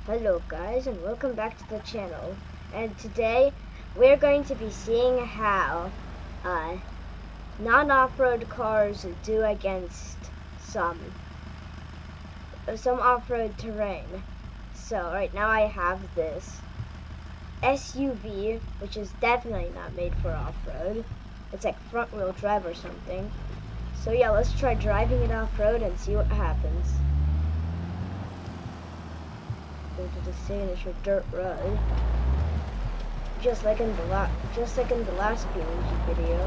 Hello guys and welcome back to the channel, and today we're going to be seeing how non-off-road cars do against some off-road terrain. So right now I have this SUV, which is definitely not made for off-road. It's like front-wheel drive or something. So yeah, let's try driving it off-road and see what happens. Go to the signature dirt road, just like in the last PNG video.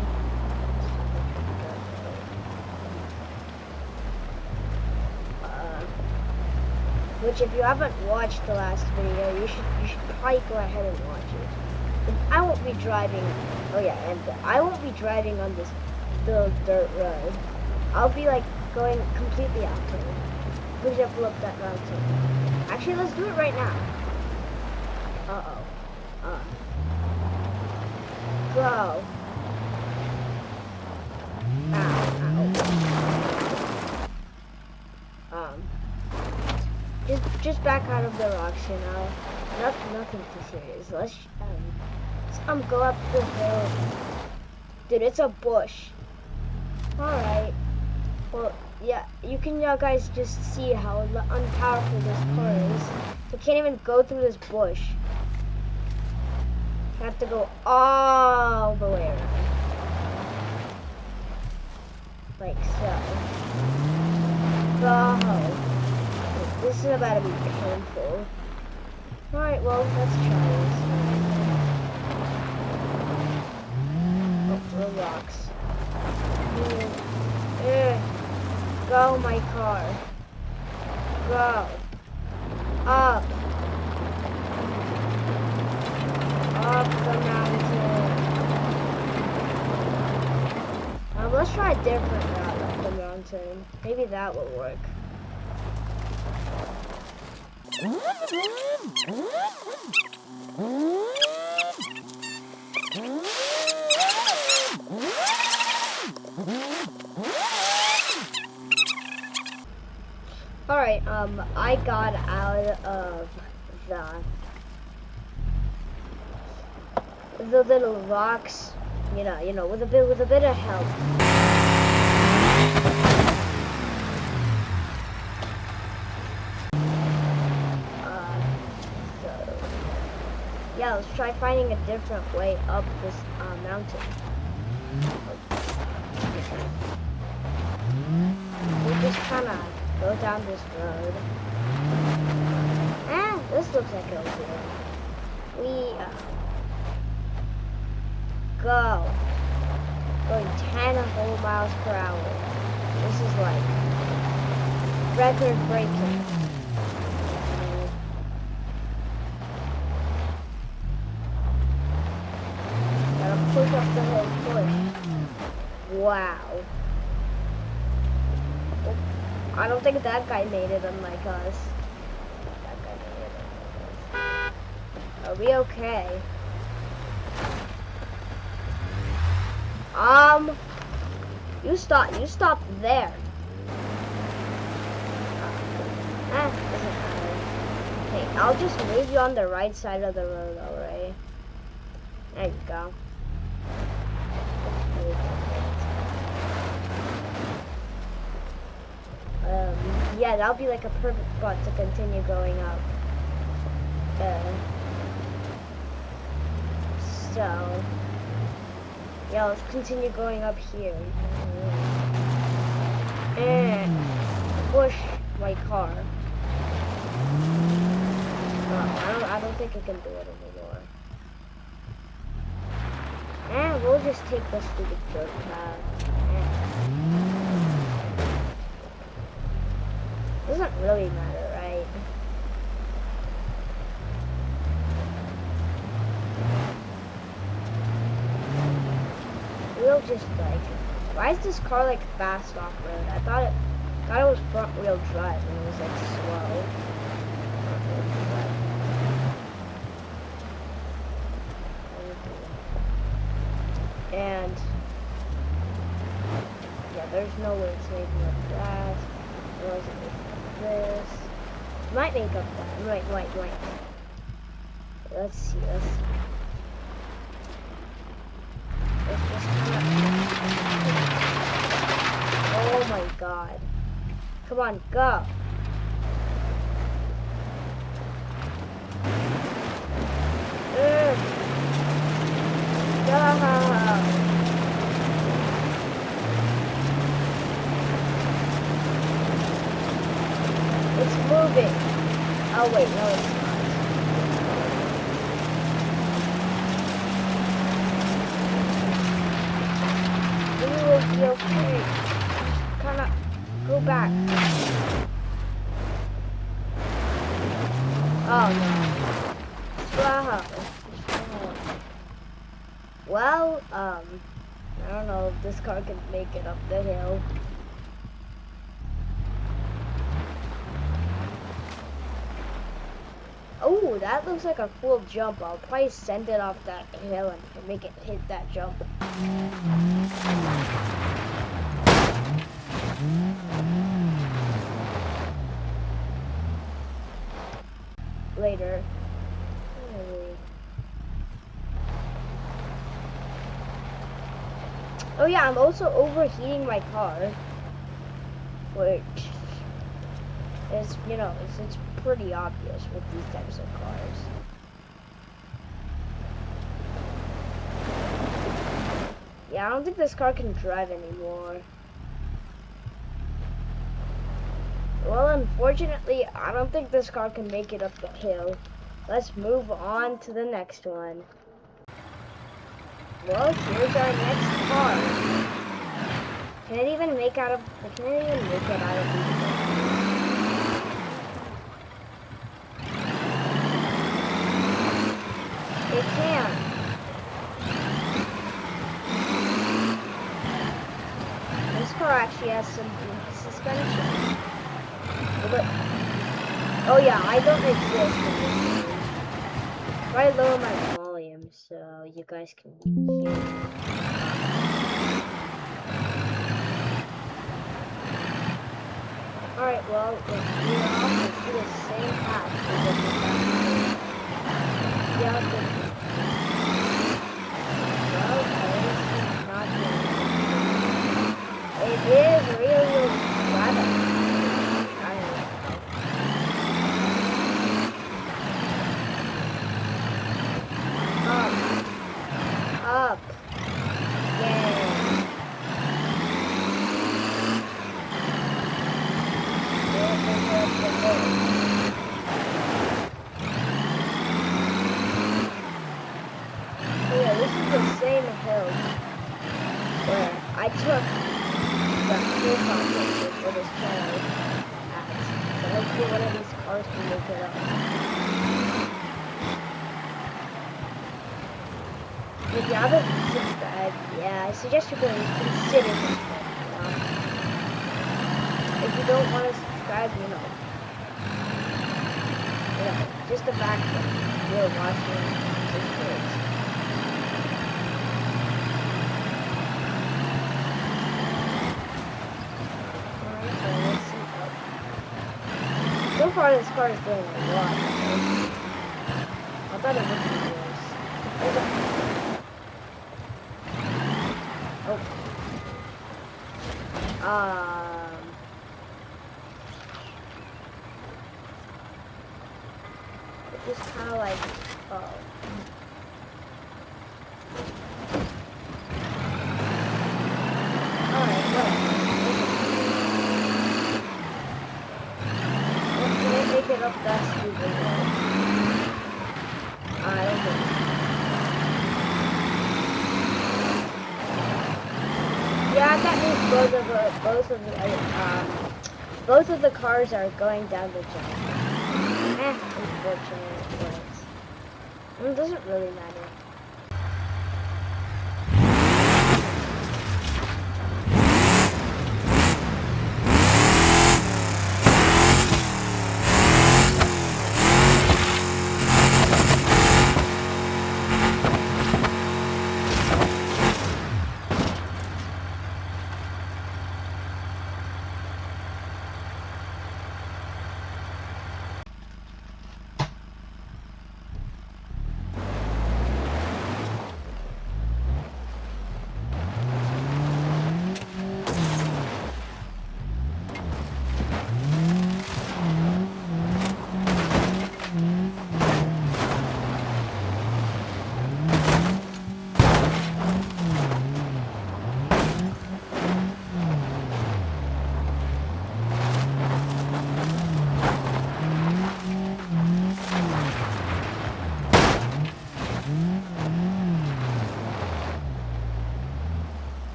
Which, if you haven't watched the last video, you should probably go ahead and watch it. And I won't be driving. Oh yeah, and I won't be driving on this little dirt road. I'll be like going completely off road. Push up that mountain. Actually, let's do it right now. Go. Ow. Just back out of the rocks, you know. Nothing too serious. Let's go up the hill. Dude, it's a bush. Alright. Well, yeah, you can guys just see how unpowerful this car is. So can't even go through this bush. You have to go all the way around. Like so. Go. This is about to be painful. Alright, well, let's try this. Oh, rocks. Go, my car. Go. Up. Up the mountain. Let's try a different route up the mountain. Maybe that will work. Alright, I got out of the little rocks, you know, with a bit of help. So yeah, let's try finding a different way up this mountain. We just kinda go down this road. This looks like it'll do. We go. Going 10 whole miles per hour. This is like record breaking. Gotta push up the whole push. Wow. I don't think that guy made it, unlike us. That guy made it, unlike us. Are we okay? You stop there. Doesn't matter. Okay, I'll just move you on the right side of the road, alright? There you go. Yeah, that'll be like a perfect spot to continue going up. So, yeah, let's continue going up here. And push my car. I don't think I can do it anymore. And we'll just take the stupid dirt path. Doesn't really matter, right? We'll just like, why is this car like fast off-road? I thought it was front-wheel drive and it was like slow. And yeah, there's no way it's making like that. It wasn't making like this. Might make up that. Wait. Let's see. Let's just oh my god. Come on, go. Go. It's moving. Oh wait, no it's not. You will be okay. Kinda go back. Oh no. Wow. Well, I don't know if this car can make it up the hill. Oh, that looks like a cool jump. I'll probably send it off that hill and make it hit that jump. Later. Oh yeah, I'm also overheating my car, which is, you know, it's pretty obvious with these types of cars. Yeah, I don't think this car can drive anymore. Well, unfortunately, I don't think this car can make it up the hill. Let's move on to the next one. Well, here's our next car. Can it even make it out of these cars? It can. This car actually has some suspension. But, oh yeah, I don't exist in this game. Try to lower my volume so you guys can hear me. Alright, well, we're off to the same path. Yeah, it is really bad. Up. Yeah. So yeah, this is the same hill where I took the full competition for this channel at. So hopefully one of these cars can make it up. If you haven't subscribed, yeah, I suggest you consider subscribing. If you don't want to subscribe, you know, just the fact that you're watching this video. So far, this car is doing a lot. I thought it would be worse. Oh. It just kind of like, oh. Alright, whatever. Can I make it up that stupid way? I don't think so. Yeah, that means both of the cars are going down the jump. Unfortunately, but it doesn't really matter.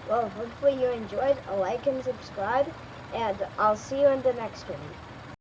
Well, hopefully you enjoyed. A like and subscribe, and I'll see you in the next one.